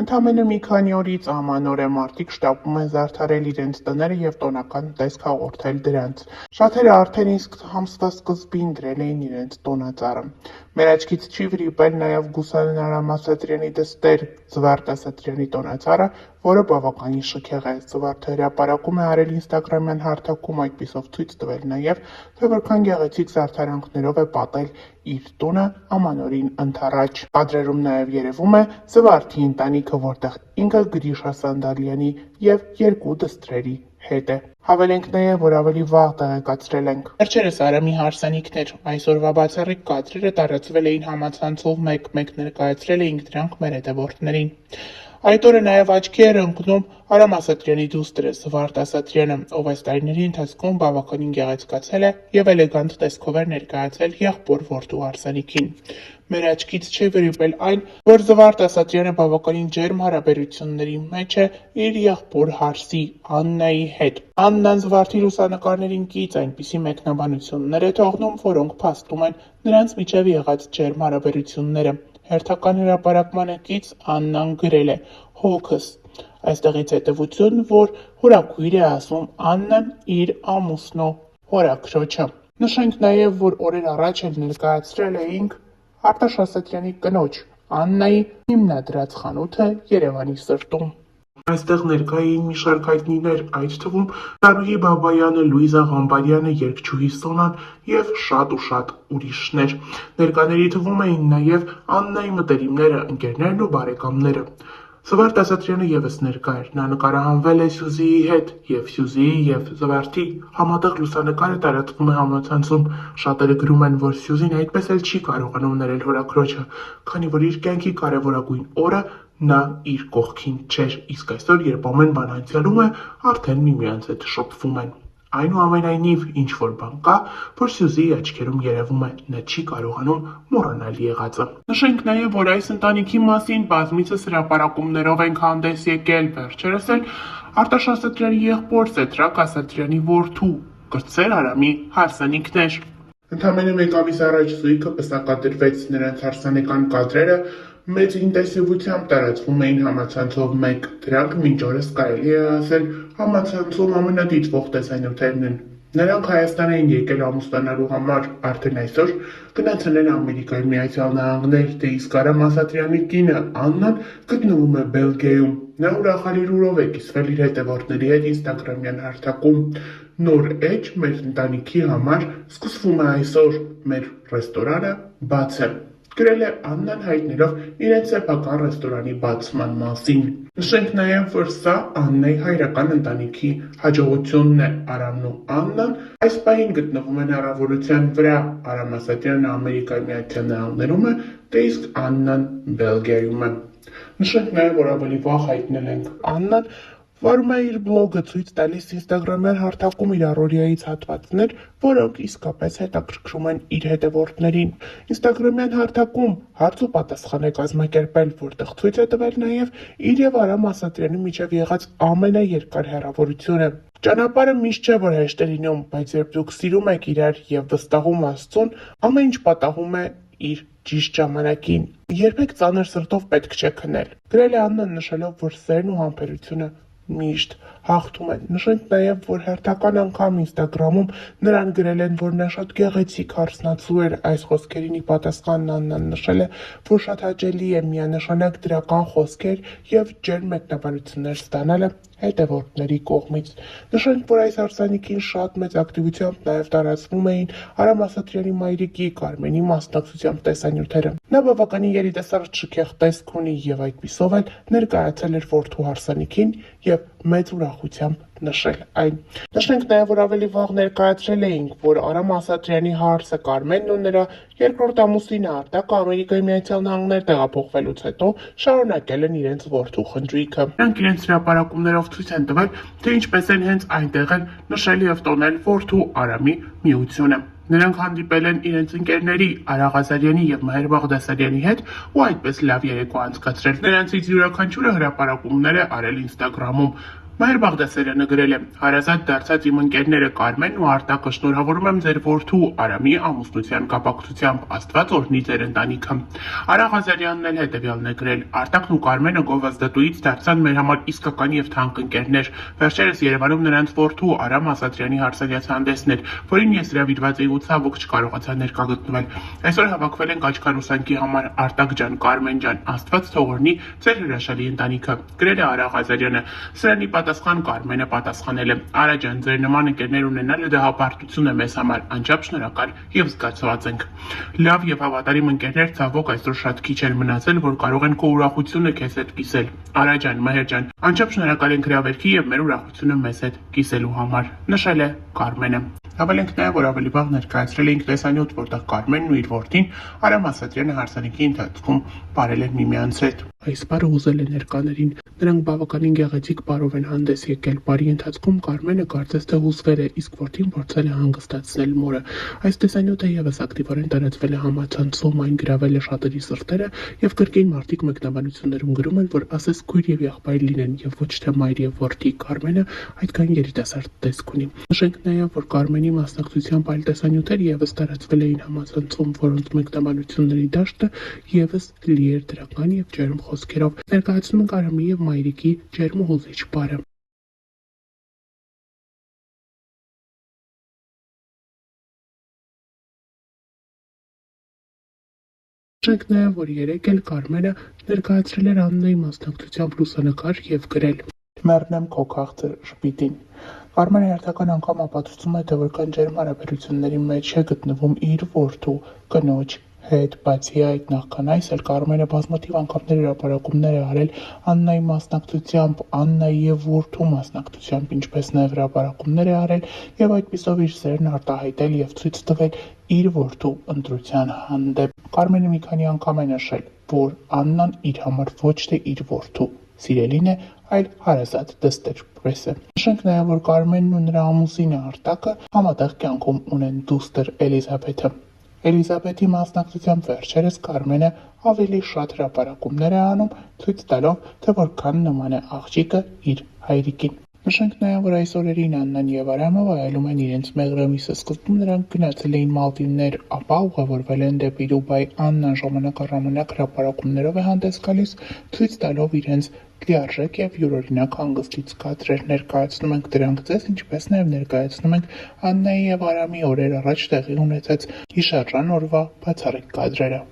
Ընդամենը մի քանի օրից ամանորը մարդիկ շտապում են զարդարել իրենց տները և տոնական տեսք հաղորդել դրանց։ Շատերը արդեն իսկ ամսվա սկզբին դրել էին իրենց տոնածառը։ Մեր աչքից չի վրիպել նաև Գուսանն Արամ Ասատրյանի դստեր Զվարթ Ասատրյանի տոնածառը, որը բավականին շքեղ է։ Զվարթը հրապարակում է արել ինստագրամյան հարթակում, այդպիսով ցույց տվել նաև, թե որքան գեղեցիկ զարդարանքներով է պատել իր տունը ամանորին ընդառաջ։ Կադրերում նաև երևում է Զվարթի ընտանիքը, որտեղ ինքը Գրիշա Սանդալյանի և երկու դստրերի հետ է։ Հավելենք նաև, որ ավելի վաղ տեղեկացրել ենք։ Վերջերս Արամի հարսանիքներ այսօրվա բացառիկ կադրերը տարածվել էին համացանցով, մեկ ներկայացրել էինք դրանք մեր հետևորդներին։ Այդ օրը նաև աչքի էր ընկնում Արամ Ասատրյանի դուստրը Զվարթ Ասատրյանը, ով այս տարիների ընթացքում բավականին գեղեցկացել է և էլեգանտ տեսքով էր ներկայացել եղբոր որդու հարսանիքին։ Մեր աչքից չի վրիպել այն, որ Զվարթ Ասատրյանը բավականին ջերմ հարաբերությունների մեջ է իր եղբոր հարսի Աննայի հետ։ Աննան Զվարթի լուսանկարներին կից այնպիսի մեկնաբանություններ է թողնում, որոնք փաստում են նրանց միջև եղած ջերմ հարաբերությունները։ Հերթական հրապարակմանը կից Աննան գրել է «Հոգս»։ Այստեղից հետևություն, որ հորաքույր է ասում Աննան իր ամուսնու հորաքրոջը։ Նշենք նաև, որ օրեր առաջ էլ ներկայացրել էինք Արտաշ Ասատրյանի կնոջ Աննայի հիմնադրած խանութը Երևանի սրտում։ Այստեղ ներկա էին մի շարք հայտնիներ, այդ թվում Տարուհի Բաբայանը, Լուիզա Ղամբարյանը, երգչուհի Սոնան և շատ ու շատ ուրիշներ։ Ներկաների թվում էին նաև Աննայի մտերիմները, ընկերներն ու բարեկամները։ Զվարթ Ասատրյանը ևս ներկա էր։ Նա նկարահանվել է Սյուզիի հետ, և Սյուզիի և Զվարթի համատեղ լուսանկարը տարածվում է համացանցում։ Շատերը գրում են, որ Սյուզին այդպես էլ չի կարողանում ներել հորաքրոջը, քանի որ իր կյանքի կարևորագույն օրը նա իր կողքին չէր, իսկ այսօր, երբ ամեն բան անցյալում է, արդեն միմյանց հետ շփվում են։ Այնուամենայնիվ, ինչ-որ բան կա, որ Սյուզիի աչքերում երևում է, նա չի կարողանում մոռանալ եղածը։ Նշենք նաև, որ այս ընտանիքի մասին բազմիցս հրապարակումներով ենք հանդես եկել, վերջերս էլ Արտաշ Ասատրյանի եղբոր Սեդրակ Ասատրյանի որդու կրտսեր Արամի հարսանիքներ։ Ընդամենը մեկ ամիս առաջ զույգը պսակադրվեց, նրանց հարսանեկան կադրերը մեծ ինտենսիվությամբ տարածվում էին համացանցով մեկ։ Դրանք մինչ օրս կարելի է ասել համացանցում ամենադիտվող տեսանյութերն են։ Նրանք Հայաստան էին եկել ամուսնանալու համար, արդեն այսօր գնացել են Ամերիկայի Միացյալ Նահանգներ, դե իսկ Արամ Ասատրյանի կինը Աննան գտնվում է Բելգիայում։ Նա ուրախալի լուրով է կիսվել իր հետևորդների հետ ինստագրամյան հարթակում։ Նոր էջ մեր ընտանիքի համար սկսվում է այսօր, մեր ռեստորանը բաց է, գրել է Աննան հայտնելով իրենց սեփական ռեստորանի բացման մասին։ Նշենք նաև, որ սա Աննայի հայրական ընտանիքի հաջողությունն է։ Արամն ու Աննան այս պահին գտնվում են առավելության վրա։ Արամ Ասատրյանը Ամերիկայի Միացյալ Նահանգներում է, դե իսկ Աննան Բելգիայում է։ Նշենք նաև, որ ավելի վաղ հայտնել ենք Աննան վարում է իր բլոգը, ցույց տալիս ինստագրամյան հարթակում իր առօրյայից հատվածներ, որոնք իսկապես հետաքրքրում են իր հետևորդներին։ Ինստագրամյան հարթակում հարց ու պատասխան է կազմակերպել, որտեղ ցույց է տվել նաև իր եւ Արամ Ասատրյանի միջև եղած ամենաերկար հեռավորությունը։ Ճանապարհը միշտ չէ, որ հեշտ է լինում, բայց երբ դուք սիրում եք իրար եւ վստահում Աստծուն, ամեն ինչ պատահում է իր ճիշտ ժամանակին։ Երբեք ծանր սրտով պետք չէ քնել։ Գրել է Աննան, նշելով, որ սերն ու համբերությունը միշտ հաղթում են։ Նշենք նաև, որ հերթական անգամ ինստագրամում նրան գրել են, որ նա շատ գեղեցիկ հարսնացու էր։ Այս խոսքերին ի պատասխան Աննան նշել է, որ շատ հաճելի է միանշանակ դրական խոսքեր և ջերմ մեկնաբանություններ ստանալը հետևորդների կողմից։ Նշենք, որ այս հարսանիքին շատ մեծ ակտիվությամբ նաև տարածվում էին Արամ Ասատրյանի մայրիկի Կարմենի մասնակցությամբ տեսանյութերը։ Նա բավականին երիտասարդ շքեղ տեսք ունի և այդպիսով էլ ներկայացել էր որդու հարսանիքին և մեծ ուրախությամբ նշել այն։ Նշենք նաև, որ ավելի վաղ ներկայացրել էինք, որ Արամ Ասատրյանի հարսը Կարմենն ու նրա երկրորդ ամուսինը Արտակը Ամերիկայի Միացյալ Նահանգներ տեղափոխվելուց հետո շարունակել են իրենց որդու խնդրիքը։ Նրանք իրենց հրապարակումներով ցույց են տվել, թե ինչպես են հենց այնտեղ էլ նշել և տոնել որդու Արամի միությունը։ Նրանք հանդիպել են իրենց ընկերների Արա Ղազարյանի և Մհեր Բաղդասարյանի հետ ու այդպես լավ երեկո անցկացրել։ Նրանցից յուրաքանչյուրը հրապարակումներ է արել ինստագրամում։ Մայր Բաղդասարյանը գրել է. «Հարազատ դարձած իմ ընկերները Կարմենն ու Արտակը շնորհավորում եմ ձեր որդու Արամի ամուսնության կապակցությամբ, Աստված օրհնի ձեր ընտանիքը»։ Արա Ղազարյանն էլ հետևյալն է գրել. «Արտակն ու Կարմենը գովազդատուից դարձան մեր համար իսկական եւ թանկ ընկերներ։ Վերջերս Երևանում նրանց որդու Արամ Ասատրյանի հարսանյաց հանդեսն էր, որին ես հրավիրված էի ու ցավոք չկարողացա ներկա գտնվել։ Այսօր հավաքվել ենք աչքարուսանքի համար, Արտակ ջան, Կարմեն ջան, Աստված թող օրհնի ձեր հրաշալի ընտանիքը», գրել է Արա Ղազարյանը։ Սրանի պատասխան Կարմենը պատասխանել է. «Արա ջան, ձեր նման ընկերներ ունենալը դա հպարտություն է մեզ համար, անչափ շնորհակալ եւ զգացված ենք։ Լավ եւ հավատարիմ ընկերներ ցավոք այսօր շատ քիչ են մնացել, որ կարող են քո ուրախությունը քեզ հետ կիսել։ Արա ջան, Մհեր ջան, անչափ շնորհակալ ենք հրավերքի եւ մեր ուրախությունը մեզ հետ կիսելու համար», նշել է Կարմենը։ Հավելենք նաև, որ ավելի վաղ ներկայացրել էինք տեսանյութ, որտեղ Կարմենն ու իր որդին Արամ Ասատրյանը հարսանիքի ընթացքում բարել են միմյանց հետ։ Այս պարը ուզել է ներկաներին։ Նրանք բավականին գեղեցիկ պարով են հանդես եկել։ Բարի ընթացքում Կարմենը կարծես թե հուզվել է, իսկ որդին փորձել է հանգստացնել մորը։ Այս տեսանյութը եւս ակտիվորեն տարածվել է համացանցում, այն գրավել է շատերի սրտերը եւ կրկին մարդիկ մեկնաբանություններում գրում են, որ ասես քույր եւ եղբայր լինեն եւ ոչ թե մայր եւ որդի։ Կարմենը այդքան երիտասարդ տեսք ունի։ Նշենք նաեւ, որ Կարմենի մասնակցությամբ այլ տեսանյութեր եւս տարածվել էին համացանցում, որոնց մեկնաբանությունների դաշտը եւս լի էր դրական եւ ջերմ խոսքերով։ Ներկայացնում ենք Արամի եւ Մայրիկի ջերմ ու հուզիչ պարը։ Նշենք նաև, որ երեկ էլ Կարմենը ներկայացրել էր Աննայի մասնակցությամբ լուսանկար եւ գրել. «Մեռնեմ քո քաղցր շպիտին»։ Կարմենը հերթական անգամ ապացուցում է, թե որքան ջերմ հարաբերությունների մեջ է գտնվում իր որդու կնոջ հետ։ Բացի այդ, նախքան այս էլ Կարմենը բազմաթիվ անգամներ հրապարակումներ է արել Աննայի մասնակցությամբ, Աննայի եւ որդու մասնակցությամբ, ինչպես նաեւ հրապարակումներ է արել եւ այդպիսով իր սերն արտահայտել եւ ցույց տվել իր որդու ընտրության հանդեպ։ Կարմենը մի քանի անգամ է նշել, որ Աննան իր համար ոչ թե իր որդու սիրելին է, այլ հարազատ դստեր պրեսը։ Նշենք նաև, որ Կարմենն ու նրա ամուսինը Արտակը համատեղ կյանքում ունեն դուստր Էլիզաբեթը։ Էլիզաբեթի մասնակցությամբ վերջերս Կարմենը ավելի շատ հրապարակումներ է անում, ցույց տալով, թե որքան նման է աղջիկը իր հայրիկին։ Նշենք նաև, որ այս օրերին Աննան եւ Արամը վայելում են իրենց մեղրամիսը։ Սկզբում նրանք գնացել էին Մալդիվներ, ապա ուղևորվել են դեպի Դուբայ։ Աննան ժամանակ առ ժամանակ հրապարակումներով է հանդես գալիս, ցույց տալով իրենց լիարժեք եւ յուրօրինակ հանգստից կադրեր։ Ներկայացնում ենք դրանք ձեզ, ինչպես նաեւ ներկայացնում ենք Աննայի եւ Արամի օրեր առաջ տեղի ունեցած հիշարժան օրվա բացառիկ կադրերը։